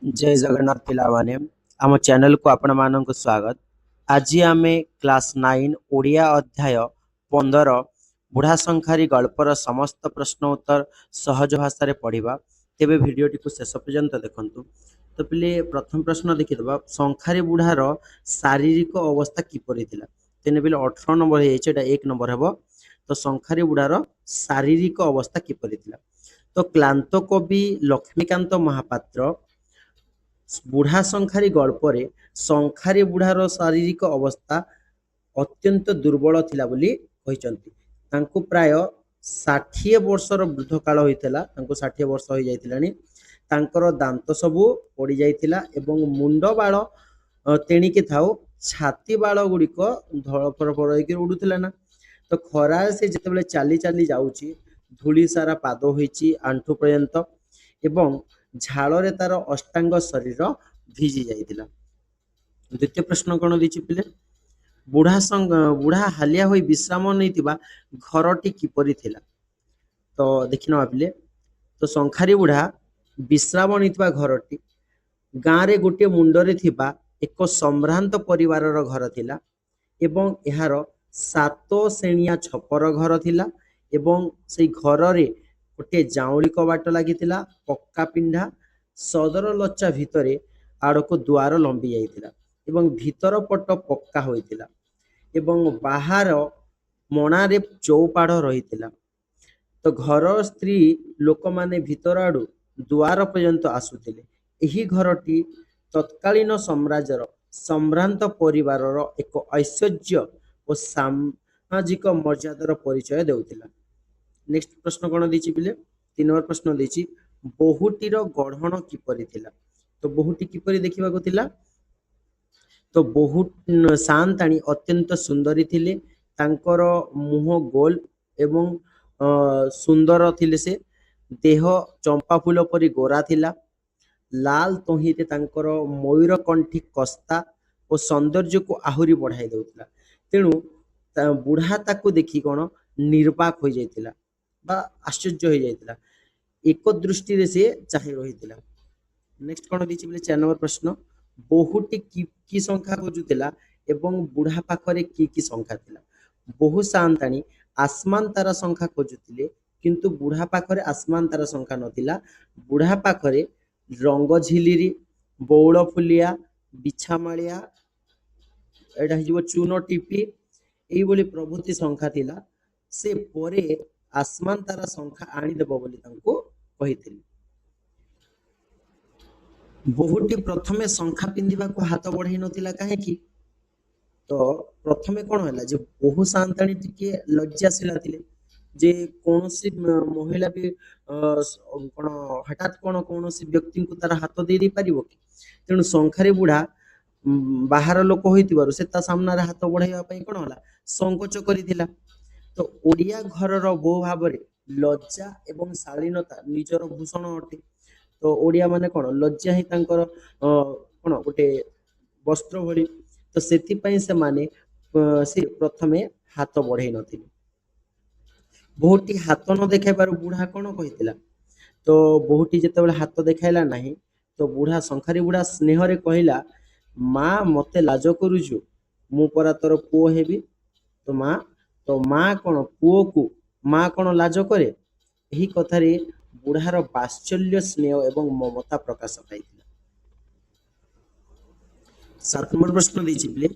जय जगन्नाथ पिलामाने आम चैनल को आपण मानक स्वागत। आज आम क्लास 9 ओडिया अध्याय 15 बुढ़ा संखारी गल्पर समस्त प्रश्न उत्तर सहज भाषा पढ़ा। तेबे वीडियो टी शेष पर्यंत देखंतु। तो पिले प्रथम प्रश्न देखिदबा संखारी बुढ़ार शारीरिक अवस्था किपरि थिला। तेने पिले 18 नंबर हेचे एटा 1 नंबर हेबो। तो संखारी बुढ़ार शारीरिक अवस्था किपरि थिला। तो क्लांत कवि लक्ष्मीकांत महापात्र बुढ़ा संखारी गल्परे संखारी बुढ़ार शारीरिक अवस्था अत्यंत दुर्बल थिला बोली कहिसंती। तांको प्राय 60 वर्षर वृद्ध काल होइतला। तांको 60 वर्ष होई जाइतिलानी। तांकर दांत सबु पड़ी जाइतिला एवं मुंड बाळ तेणिके थाउ छाती बाळ गुड़िक धड़फड़ होइके उडुतिला ना। तो खरा से जेतेबेले चाली चाली जाउची धूली सारा पाद होइची आंठू पर्यंत एवं झाଳରେ तार अष्टांग शरीर ଭିजी जाइतिला। द्वितीय प्रश्न कोन दिछि पिले बुढ़ा हालिया होई विश्राम नैतिबा घरटी किपरि थिला। तो देखिनवा पिले तो संखारी बुढ़ा विश्राम नैतिबा घरटी गाँ रे गोटे मुंडरे थिबा एक सम्भ्रांत परिवारर घर थिला एवं एहार 7 श्रेणिया छपर घर थिला एवं सेई घररे गोटे जाउली कबाट लागितिला पक्का पिंढा सदर लच्चा भितरे आड़को दुआर लंबी जाइतिला एवं भीतर पट पक्का होइतिला एवं बाहर मणारे चौपाढ़ रहितिला। तो घर स्त्री लोक माने भीतर आड़ू दुआर पर्यंत आसुतिले। एही घरटी तत्कालीन साम्राज्यर सम्भ्रांत परिवारर एक ऐश्वर्य और सामाजिक मर्यादार परिचय देउतिला। नेक्स्ट प्रश्न कोन दिछि पिले 3 नंबर प्रश्न दिछि बहुटीर गढ़ण किपरि थिला। तो बहुटी किपरि देखिबाको थिला। तो बहुत शांताणी अत्यंत सुंदरी थिले। तांकर मुह गोल एवं सुंदर थिले। से देह चंपा फूल परी गोरा थिला। लाल तहिरे तांकर मयूरकंठी कस्ता और सौंदर्य को आहुरी बढ़ाई देउतिला। तेणु बुढ़ा ताकू देखि कोन निर्वाक हो जाइतिला बा आश्चर्य हो जाइतिला। एक दृष्टि रे से चाहि रहितिला। नेक्स्ट कोन दिछि बोले 4 नंबर प्रश्न बहुटी की संख्या खोजुतिला एवं बुढ़ा पाखरे की संख्या थिला। बहु शांताणी आसमान तारा संख्या खोजुतिले किंतु बुढ़ा पाखरे आसमान तारा संख्या नथिला। बुढ़ा पाखरे रंग झिलिरी बौल फुलिया बिछामालिया एटा हिजो चून टीपी एई बोली प्रभृति संख्या थिला। से परे आसमान तारा संख्या आनी देबो बोली तांको कहिथिले। बहुटी प्रथमे संख्या पिंधिबाको हाथ बढ़ाई नथिला काहेकि। तो प्रथमे कोन होला जे बहु शांताणी टिके लज्जाशीला थिले जे कौनसी महिला भी कोन हठात कोन कौनसी व्यक्ति को तार हाथ दे दे पारिबो कि। तेणु संखारी बुढ़ा बाहर लोक होइतिबारु से ता सामना रे हाथ बढ़ाइबा पई कोन होला संकोच करिथिला। तो ओडिया घरर बो भाबरे लज्जा एवं शालीनता निजर भूषण अटे। तो ओडिया माने कोन लज्जा ही तांकर कोन गोटे वस्त्र भली। तो सेति पई से माने से प्रथमे हाथ बढ़ाई नथिले। बहुटी हाथ न देखाइबारु बुढ़ा कोन कहितिला। तो बहुटी जेतेबेले हाथ देखाइला नाही तो बुढ़ा संखारी बुढ़ा स्नेहरे कहिला माँ मते लाज करूछु मु परा तोर पुओ हेबी। तो माँ कोन पुओ को माँ कोन लाज करे। एही कथारे बुढ़ार वात्सल्य स्नेह एवं ममता प्रकाश पाइथिला। 7 नंबर प्रश्न देछि बिले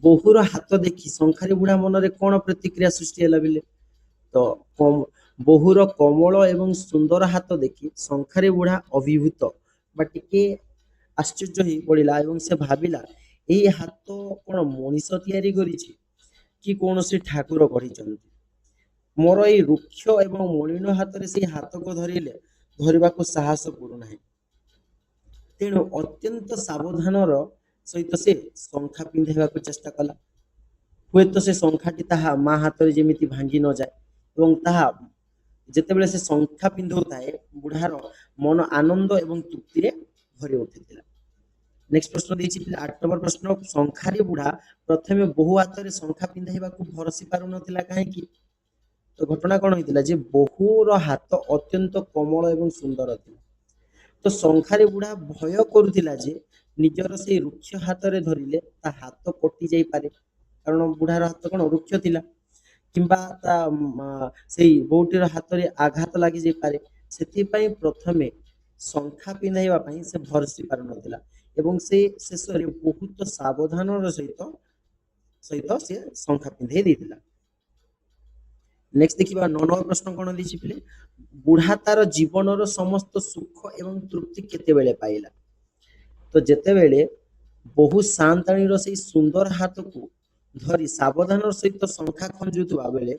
बहुर हाथ देखि संखारी बुढ़ा मनरे कोन प्रतिक्रिया सृष्टि होला बिले। तो बहुर कमल एवं सुंदर हाथ देखि संखारी बुढ़ा अभिभूत बा टिके आश्चर्य ही पड़िला एवं से भाबिला एई हाथ कोन मनीष तयारी करिछि कि कौनसी ठाकुर गढ़िछन्ति। मोर एई रुक्ष एवं मलिन हाथ से हाथ को धरिले धरिबाको साहस पुरु नाही। तेणु अत्यंत सावधानर सहित से संख्या पिंधाइबाको चेष्टा कला। हुएत से संख्याटी ताहा माँ हाथ जेमिति भांगी न जाए एवं ताहा जेतेबेले से संख्या पिंधौताए बुढ़ार मन आनंद एवं तृप्ति रे भरि उठिथिला। नेक्स्ट प्रश्न देछि 8 नंबर प्रश्न संखारी बुढ़ा प्रथमे बहु हाथ रे संख्या पिंधाइबाको भरसी पारु नथिला काहेकि। तो घटना कोन होइतिला जे बहुर हाथ अत्यंत कोमल एवं सुंदर थिला। ତ ଶଙ୍ଖାରି ବୁଢ଼ା ଭୟ କରୁଥିଲା ଯେ ନିଜର ସେଇ ରୁକ୍ଷ ହାତରେ ଧରିଲେ ତା ହାତ କଟି ଯାଇପାରେ, କାରଣ ବୁଢ଼ାର ହାତ କଣ ରୁକ୍ଷ ଥିଲା, କିମ୍ବା ତା ସେଇ ବୋହୂଟିର ହାତରେ ଆଘାତ ଲାଗି ଯାଇପାରେ। ସେଥିପାଇଁ ପ୍ରଥମେ ଶଙ୍ଖା ପିନ୍ଧାଇବା ପାଇଁ ସେ ଭରସି ପାରୁନଥିଲା ଏବଂ ସେ ଶେଷରେ ବହୁତ ସାବଧାନର ସହିତ ସହିତ ସେ ଶଙ୍ଖା ପିନ୍ଧେଇ ଦେଇଥିଲା। ନେକ୍ସଟ ଦେଖିବା 9 ନମ୍ବର ପ୍ରଶ୍ନ କଣ ଦେଇଛି ପିଲେ, ବୁଢ଼ା ତାର ଜୀବନର ସମସ୍ତ ସୁଖ ଏବଂ ତୃପ୍ତି କେତେବେଳେ ପାଇଲା? ତ ଯେତେବେଳେ ବହୁ ସାନ୍ତାଣୀର ସେଇ ସୁନ୍ଦର ହାତକୁ ଧରି ସାବଧାନର ସହିତ ଶଙ୍ଖା ଖଞ୍ଜୁଥିବା ବେଳେ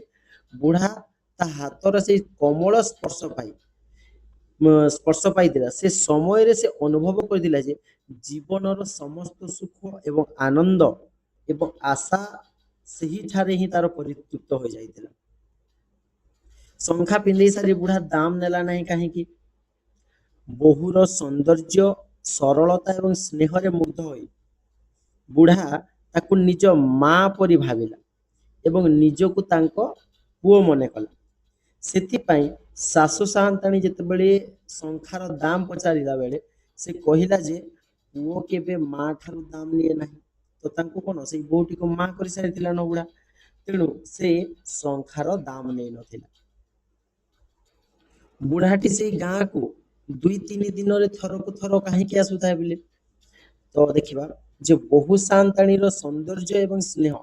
ବୁଢ଼ା ତା ହାତର ସେଇ କୋମଳ ସ୍ପର୍ଶ ପାଇଥିଲା, ସେ ସମୟରେ ସେ ଅନୁଭବ କରିଥିଲା ଯେ ଜୀବନର ସମସ୍ତ ସୁଖ ଏବଂ ଆନନ୍ଦ ଏବଂ ଆଶା ସେହିଠାରେ ହିଁ ତାର ପରିତୃପ୍ତ ହୋଇଯାଇଥିଲା। ଶଙ୍ଖା ପିନ୍ଧେଇ ସାରି ବୁଢ଼ା ଦାମ ନେଲା ନାହିଁ କାହିଁକି? ବୋହୂର ସୌନ୍ଦର୍ଯ୍ୟ, ସରଳତା ଏବଂ ସ୍ନେହରେ ମୁଗ୍ଧ ହୋଇ ବୁଢ଼ା ତାକୁ ନିଜ ମା ପରି ଭାବିଲା ଏବଂ ନିଜକୁ ତାଙ୍କ ପୁଅ ମନେ କଲା। ସେଥିପାଇଁ ଶାଶୁ ସାଆନ୍ତାଣୀ ଯେତେବେଳେ ଶଙ୍ଖାର ଦାମ ପଚାରିଲା ବେଳେ ସେ କହିଲା ଯେ ପୁଅ କେବେ ମା ଠାରୁ ଦାମ ନିଏ ନାହିଁ। ତ ତାଙ୍କୁ କଣ ସେଇ ବୋହୂଟିକୁ ମା କରିସାରିଥିଲା ନା ବୁଢ଼ା, ତେଣୁ ସେ ଶଙ୍ଖାର ଦାମ ନେଇନଥିଲା। ବୁଢ଼ାଟି ସେଇ ଗାଁକୁ 2-3 ଦିନରେ ଥରକୁ ଥର କାହିଁକି ଆସୁଥାଏ ବୋଲି? ତ ଦେଖିବା ଯେ ବହୁ ସାନ୍ତାଣୀର ସୌନ୍ଦର୍ଯ୍ୟ ଏବଂ ସ୍ନେହ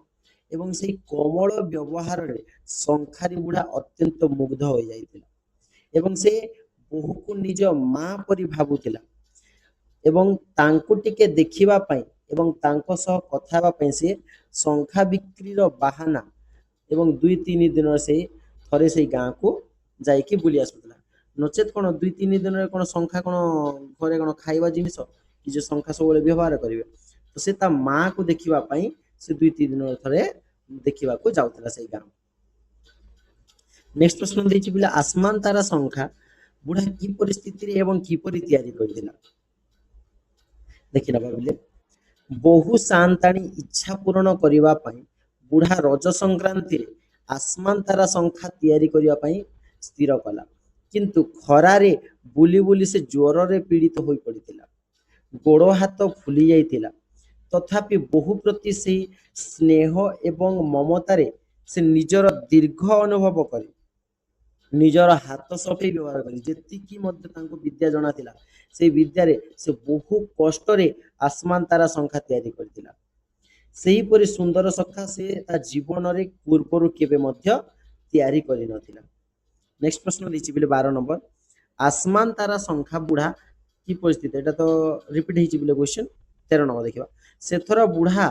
ଏବଂ ସେଇ କୋମଳ ବ୍ୟବହାରରେ ଶଙ୍ଖାରି ବୁଢ଼ା ଅତ୍ୟନ୍ତ ମୁଗ୍ଧ ହୋଇଯାଇଥିଲା ଏବଂ ସେ ବୋହୂକୁ ନିଜ ମା ପରି ଭାବୁଥିଲା ଏବଂ ତାଙ୍କୁ ଟିକେ ଦେଖିବା ପାଇଁ ଏବଂ ତାଙ୍କ ସହ କଥା ହେବା ପାଇଁ ସେ ଶଙ୍ଖା ବିକ୍ରିର ବାହାନା ଏବଂ 2-3 ଦିନରେ ସେଇ ଥରେ ସେଇ ଗାଁକୁ ଯାଇକି ବୁଲି ଆସୁଥିଲା। ନଚେତ୍ କଣ 2-3 ଦିନରେ କଣ ଶଙ୍ଖା କଣ ଘରେ କଣ ଖାଇବା ଜିନିଷ କି ଯେ ଶଙ୍ଖା ସବୁବେଳେ ବ୍ୟବହାର କରିବେ? ତ ସେ ତା ମାକୁ ଦେଖିବା ପାଇଁ ସେ 2-3 ଦିନରେ ଥରେ ଦେଖିବାକୁ ଯାଉଥିଲା ସେଇ ଗାଁ। ନେକ୍ସଟ ପ୍ରଶ୍ନ ଦେଇଛି ପିଲା, ଆସମାନ ତାରା ଶଙ୍ଖା ବୁଢ଼ା କି ପରିସ୍ଥିତିରେ ଏବଂ କିପରି ତିଆରି କରିଥିଲା? ଦେଖିଲା ଭାବିଲେ, ବହୁ ସାନ୍ତାଣୀ ଇଚ୍ଛା ପୂରଣ କରିବା ପାଇଁ ବୁଢ଼ା ରଜ ସଂକ୍ରାନ୍ତିରେ ଆସମାନ ତାରା ଶଙ୍ଖା ତିଆରି କରିବା ପାଇଁ ସ୍ଥିର କଲା, କିନ୍ତୁ ଖରାରେ ବୁଲି ବୁଲି ସେ ଜ୍ୱରରେ ପୀଡ଼ିତ ହୋଇ ପଡ଼ିଥିଲା, ଗୋଡ଼ ହାତ ଫୁଲି ଯାଇଥିଲା। ତଥାପି ବୋହୂ ପ୍ରତି ସେଇ ସ୍ନେହ ଏବଂ ମମତାରେ ସେ ନିଜର ଦୀର୍ଘ ଅନୁଭବ କରି ନିଜର ହାତ ସଫେଇ ବ୍ୟବହାର କରି ଯେତିକି ମଧ୍ୟ ତାଙ୍କୁ ବିଦ୍ୟା ଜଣାଥିଲା ସେଇ ବିଦ୍ୟାରେ ସେ ବହୁ କଷ୍ଟରେ ଆସମାନ ତାରା ଶଙ୍ଖା ତିଆରି କରିଥିଲା। ସେହିପରି ସୁନ୍ଦର ଶଙ୍ଖା ସେ ତା ଜୀବନରେ ପୂର୍ବରୁ କେବେ ମଧ୍ୟ ତିଆରି କରିନଥିଲା। ନେକ୍ସଟ ପ୍ରଶ୍ନ ଦେଇଛି ବୋଲେ 12 ନମ୍ବର, ଆସମାନ ତାରା ଶଙ୍ଖା ବୁଢ଼ା କି ପରିସ୍ଥିତି, এটা ତ ରିପିଟ ହେଇଛି ବୋଲେ କ୍ୱେଶ୍ଚନ। 13 ନମ୍ବର ଦେଖିବା, ସେଥର ବୁଢ଼ା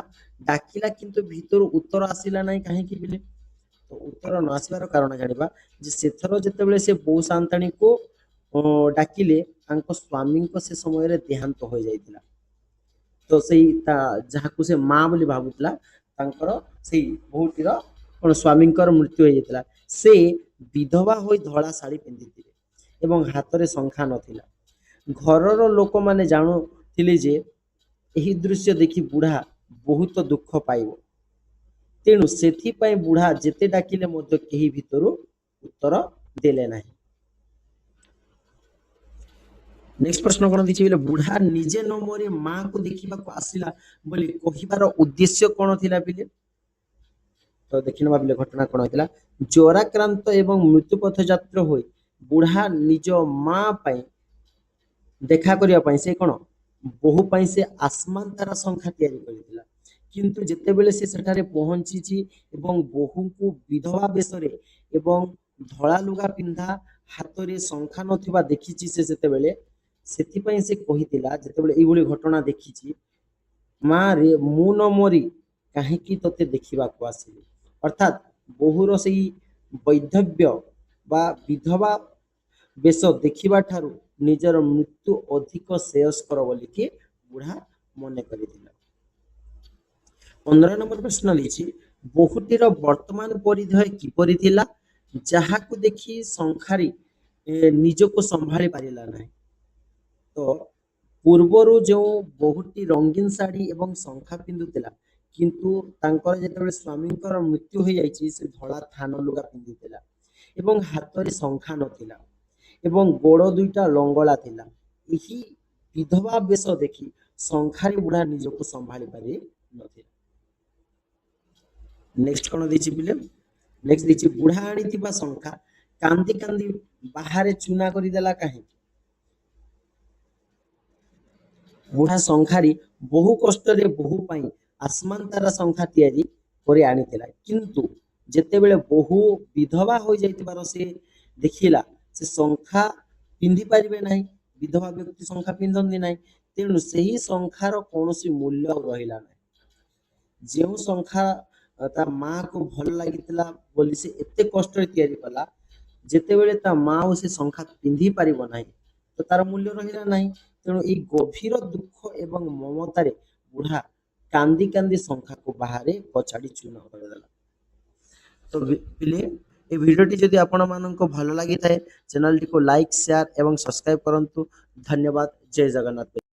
ଡାକିଲା କିନ୍ତୁ ଭିତରୁ ଉତ୍ତର ଆସିଲା ନାହିଁ କାହିଁକି ବୋଲେ? ତ ଉତ୍ତର ନ ଆସିବାର କାରଣ ଜାଣିବା ଯେ ସେଥର ଯେତେବେଳେ ସେ ବୋହୂ ସାନ୍ତାଣୀକୁ ଡାକିଲେ ତାଙ୍କ ସ୍ୱାମୀଙ୍କ ସେ ସମୟରେ ଦେହାନ୍ତ ହୋଇଯାଇଥିଲା। ତ ସେଇ ତା ଯାହାକୁ ସେ ମା ବୋଲି ଭାବୁଥିଲା ତାଙ୍କର ସେଇ ବୋହୂଟିର କଣ ସ୍ୱାମୀଙ୍କର ମୃତ୍ୟୁ ହୋଇଯାଇଥିଲା। ସେ ବିଧବା ହୋଇ ଧଳା ଶାଢ଼ୀ ପିନ୍ଧିଥିଲେ ଏବଂ ହାତରେ ଶଙ୍ଖା ନଥିଲା। ଘରର ଲୋକମାନେ ଜାଣୁଥିଲେ ଯେ ଏହି ଦୃଶ୍ୟ ଦେଖି ବୁଢ଼ା ବହୁତ ଦୁଃଖ ପାଇବ, ତେଣୁ ସେଥିପାଇଁ ବୁଢ଼ା ଯେତେ ଡାକିଲେ ମଧ୍ୟ କେହି ଭିତରୁ ଉତ୍ତର ଦେଲେ ନାହିଁ। ନେକ୍ସଟ ପ୍ରଶ୍ନ କଣ ଦେଇଛି ବୋଲେ, ବୁଢ଼ା ନିଜେ ନ ମରି ମାକୁ ଦେଖିବାକୁ ଆସିଲା ବୋଲି କହିବାର ଉଦ୍ଦେଶ୍ୟ କଣ ଥିଲା ପିଲେ? ତ ଦେଖିନେବା ପିଲେ ଘଟଣା କଣ ହେଇଥିଲା। ଜ୍ୱରାକ୍ରାନ୍ତ ଏବଂ ମୃତ୍ୟୁପଥ ଯାତ୍ରା ହୋଇ ବୁଢ଼ା ନିଜ ମା ପାଇଁ ଦେଖା କରିବା ପାଇଁ ସେ କଣ ବୋହୂ ପାଇଁ ସେ ଆସମାନ ତାରା ଶଙ୍ଖା ତିଆରି କରିଥିଲା, କିନ୍ତୁ ଯେତେବେଳେ ସେ ସେଠାରେ ପହଞ୍ଚିଛି ଏବଂ ବୋହୂଙ୍କୁ ବିଧବା ବେଶରେ ଏବଂ ଧଳା ଲୁଗା ପିନ୍ଧା ହାତରେ ଶଙ୍ଖା ନଥିବା ଦେଖିଛି ସେ ସେତେବେଳେ, ସେଥିପାଇଁ ସେ କହିଥିଲା ଯେତେବେଳେ ଏଇଭଳି ଘଟଣା ଦେଖିଛି, ମା ରେ ମୁଁ ନ ମରି କାହିଁକି ତୋତେ ଦେଖିବାକୁ ଆସିଲି? ଅର୍ଥାତ୍ ବୋହୂର ସେଇ ବୈଧବ୍ୟ ବା ବିଧବା ବେଶ ଦେଖିବା ଠାରୁ ନିଜର ମୃତ୍ୟୁ ଅଧିକ ଶ୍ରେୟସ୍କର ବୋଲିକି ବୁଢ଼ା ମନେ କରିଥିଲା। 15 ନମ୍ବର ପ୍ରଶ୍ନ ଦେଇଛି, ବୋହୂଟିର ବର୍ତ୍ତମାନ ପରିଧେୟ କିପରି ଥିଲା ଯାହାକୁ ଦେଖି ଶଙ୍ଖାରି ନିଜକୁ ସମ୍ଭାଳି ପାରିଲା ନାହିଁ? ତ ପୂର୍ବରୁ ଯେଉଁ ବୋହୂଟି ରଙ୍ଗୀନ ଶାଢ଼ୀ ଏବଂ ଶଙ୍ଖା ପିନ୍ଧୁଥିଲା, କିନ୍ତୁ ତାଙ୍କର ଯେତେବେଳେ ସ୍ୱାମୀଙ୍କର ମୃତ୍ୟୁ ହୋଇଯାଇଛି ସେ ଧଳା ଥାନ ଲୁଗା ପିନ୍ଧିଥିଲା ଏବଂ ହାତରେ ଶଙ୍ଖା ନଥିଲା ଏବଂ ଗୋଡ଼ ଦୁଇଟା ଲଙ୍ଗଳା ଥିଲା ଏହି ବିଧବା ବେଶ ଦେଖି ଶଙ୍ଖାରୀ ବୁଢ଼ା ନିଜକୁ ସମ୍ଭାଳି ପାରି ନଥିଲା। ନେକ୍ସଟ କଣ ଦେଇଛି ପିଲେ? ନେକ୍ସଟ ଦେଇଛି ବୁଢ଼ା ଆଣିଥିବା ଶଙ୍ଖା କାନ୍ଦି କାନ୍ଦି ବାହାରେ ଚୁନା କରିଦେଲା କାହିଁକି? ବୁଢ଼ା ଶଙ୍ଖାରୀ ବହୁ କଷ୍ଟରେ ବୋହୂ ପାଇଁ ଆସମାନ ତାରା ଶଙ୍ଖା ତିଆରି କରି ଆଣିଥିଲା, କିନ୍ତୁ ଯେତେବେଳେ ବୋହୂ ବିଧବା ହୋଇଯାଇଥିବାର ସେ ଦେଖିଲା ସେ ଶଙ୍ଖା ପିନ୍ଧି ପାରିବେ ନାହିଁ, ବିଧବା ବ୍ୟକ୍ତି ଶଙ୍ଖା ପିନ୍ଧନ୍ତି ନାହିଁ, ତେଣୁ ସେହି ଶଙ୍ଖାର କୌଣସି ମୂଲ୍ୟ ଆଉ ରହିଲା ନାହିଁ। ଯେଉଁ ଶଙ୍ଖା ତା ମାଆକୁ ଭଲ ଲାଗିଥିଲା ବୋଲି ସେ ଏତେ କଷ୍ଟରେ ତିଆରି କଲା, ଯେତେବେଳେ ତା ମା ଆଉ ସେ ଶଙ୍ଖା ପିନ୍ଧି ପାରିବ ନାହିଁ ତ ତାର ମୂଲ୍ୟ ରହିଲା ନାହିଁ। ତେଣୁ ଏଇ ଗଭୀର ଦୁଃଖ ଏବଂ ମମତାରେ ବୁଢ଼ା କାନ୍ଦି କାନ୍ଦି ଶଙ୍ଖାକୁ ବାହାରେ ପଚାଡ଼ି ଚୂନ କରିଦେଲା। ତ ପିଲେ ଏ ଭିଡ଼ିଓଟି ଯଦି ଆପଣମାନଙ୍କୁ ଭଲ ଲାଗିଥାଏ ଚ୍ୟାନେଲଟିକୁ ଲାଇକ୍, ସେୟାର ଏବଂ ସବସ୍କ୍ରାଇବ କରନ୍ତୁ। ଧନ୍ୟବାଦ। ଜୟ ଜଗନ୍ନାଥ।